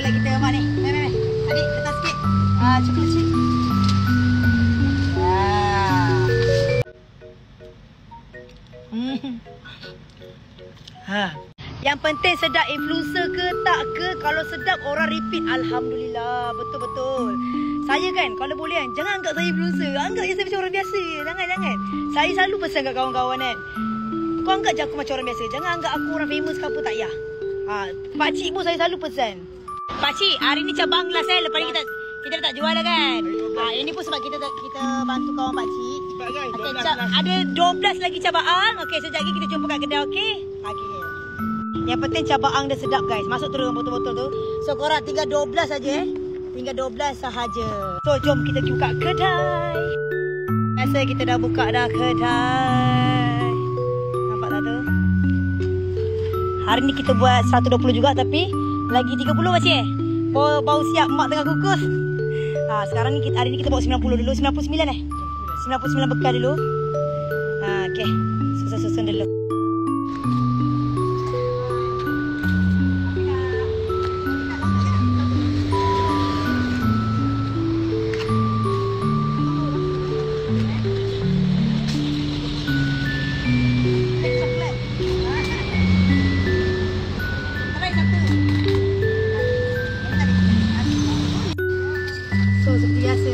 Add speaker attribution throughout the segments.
Speaker 1: coklat kita mak ni. Meh. Adik letak sikit. Coklat sikit. Yang penting sedap influencer ke tak ke, kalau sedap orang repeat, alhamdulillah. Betul-betul. Saya kan kalau boleh kan, jangan anggap saya influencer. Anggap je saya macam orang biasa. Jangan. Saya selalu pesan kat kawan-kawan kan, kau anggap je aku macam orang biasa. Jangan anggap aku orang famous ke apa, tak payah. Pakcik pun saya selalu pesan, pakcik hari ni cabang last lepas ni kita tak jual dah kan. Ini pun sebab kita bantu kawan pakcik. Ada 12 lagi cabang. Okey, sekejap lagi kita jumpa kat kedai. Okey. Yang penting cabang dia sedap guys. Masuk terus botol-botol tu. So korang tinggal 12 saja Tinggal 12 sahaja. So jom kita buka kedai. Biasa kita dah buka dah kedai. Nampak tak tu? Hari ni kita buat 120 juga, tapi lagi 30 pakcik. Bau siap mak tengah kukus. Sekarang ni hari ni kita bawa 90 dulu. 99 99 bekal dulu. Okey. Susun dulu. Seperti biasa,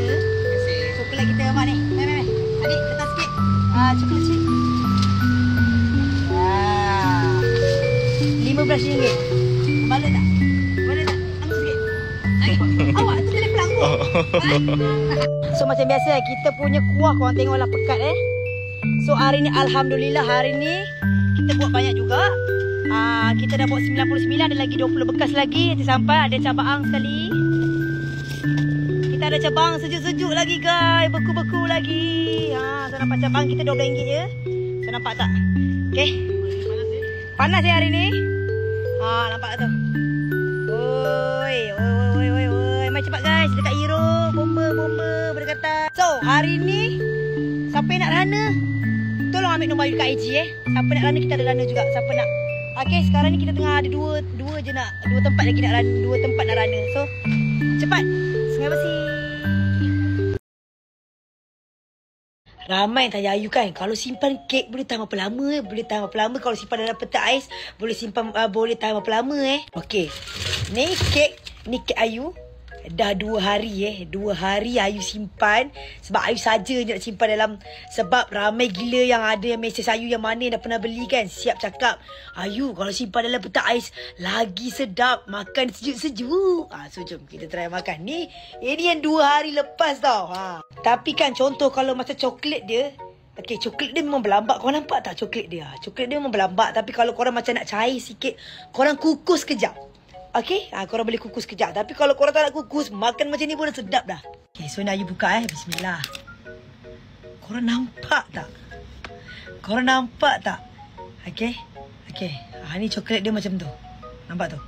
Speaker 1: coklat kita mak ni. Meh. Adik letak sikit. Coklat sikit. RM15. Balot tak? Ambil sikit. Awak tu boleh pelang pun. So macam biasa kita punya kuah korang tengoklah pekat So hari ni alhamdulillah, hari ni kita buat banyak juga. Kita dah buat 99, ada lagi 20 bekas lagi. Nanti sampai ada cabang sekali. Ada cabang sejuk-sejuk lagi guys, beku-beku lagi. So nampak cabang kita RM12 je. So nampak tak? Okey. Panas hari ni. Nampak tu. Oi. Mai cepat guys, dekat hero, bomba berdekatan. So, hari ni siapa yang nak rana, tolong ambil nombor dekat IG Siapa nak rana, kita ada rana juga. Siapa nak. Okey, sekarang ni kita tengah ada dua tempat lagi nak rana, 2 tempat nak rana. So, cepat. Sungai Besi. Ramai tanya Ayu kan, kalau simpan kek boleh tahan berapa lama? Kalau simpan dalam peta ais boleh tahan berapa lama Okey. Ni kek Ayu dah 2 hari 2 hari Ayu simpan. Sebab Ayu saja je nak simpan dalam, sebab ramai gila yang ada yang mesej Ayu yang mana dah pernah beli kan. Siap cakap, Ayu kalau simpan dalam peta ais lagi sedap, makan sejuk-sejuk. So jom kita try makan. Ini yang 2 hari lepas tau. Tapi kan contoh kalau macam coklat dia, okey, coklat dia memang berlambak. Korang nampak tak coklat dia? Coklat dia memang berlambak. Tapi kalau korang macam nak cair sikit, korang kukus kejap. Okey, korang boleh kukus kejap. Tapi kalau korang tak nak kukus, makan macam ni pun dah sedap dah. Okey, so ni Ayu buka Bismillah. Korang nampak tak? Okey. Ni coklat dia macam tu. Nampak tu?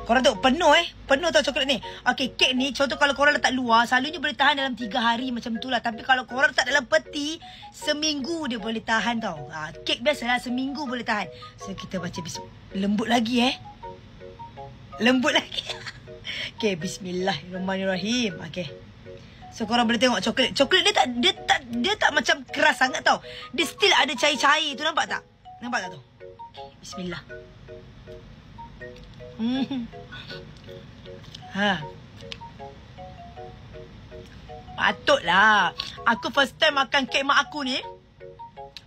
Speaker 1: Korang tengok penuh tau coklat ni. Okey, kek ni contoh kalau korang letak luar, selalunya boleh tahan dalam 3 hari macam tu lah. Tapi kalau korang letak dalam peti, seminggu dia boleh tahan tau. Kek biasalah seminggu boleh tahan. So kita baca lembut lagi Okey, bismillahirrahmanirrahim. Okey. So korang boleh tengok coklat. Coklat dia tak macam keras sangat tau. Dia still ada cair-cair tu, nampak tak? Nampak tak tu? Bismillah. Patutlah. Aku first time makan kek mak aku ni,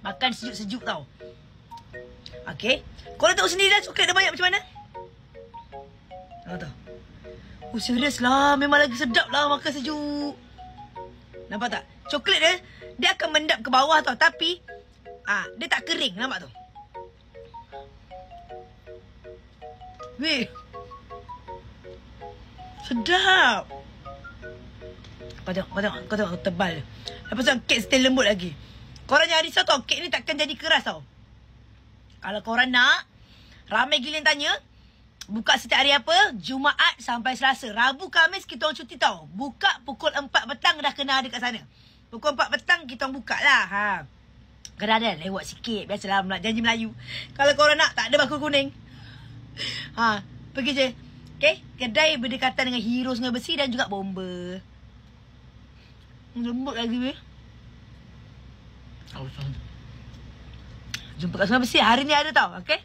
Speaker 1: makan sejuk-sejuk tau. Okey. Korang tengok sendiri dah coklat dia banyak macam mana? Nampak tak? Serius lah. Memang lagi sedap lah makan sejuk. Nampak tak? Coklat dia akan mendap ke bawah tau. Tapi dia tak kering. Nampak tu? Weh, sedap. Kau tengok tebal. Lepas tu kek still lembut lagi. Korang jangan risau tau, kek ni takkan jadi keras tau. Kalau korang nak, ramai gila yang tanya, buka setiap hari apa? Jumaat sampai Selasa. Rabu, Khamis kita orang cuti tau. Buka pukul 4 petang dah kena ada kat sana. Pukul 4 petang kita orang buka lah. Kadang-kadang lewat sikit. Biasalah janji Melayu. Kalau korang nak, tak ada bakul kuning. Pergi je. Okay, kedai berdekatan dengan Hero Sungai Besi dan juga Bomba. Lembut lagi weh. Jumpa kat Sungai Besi. Hari ni ada tau, okay?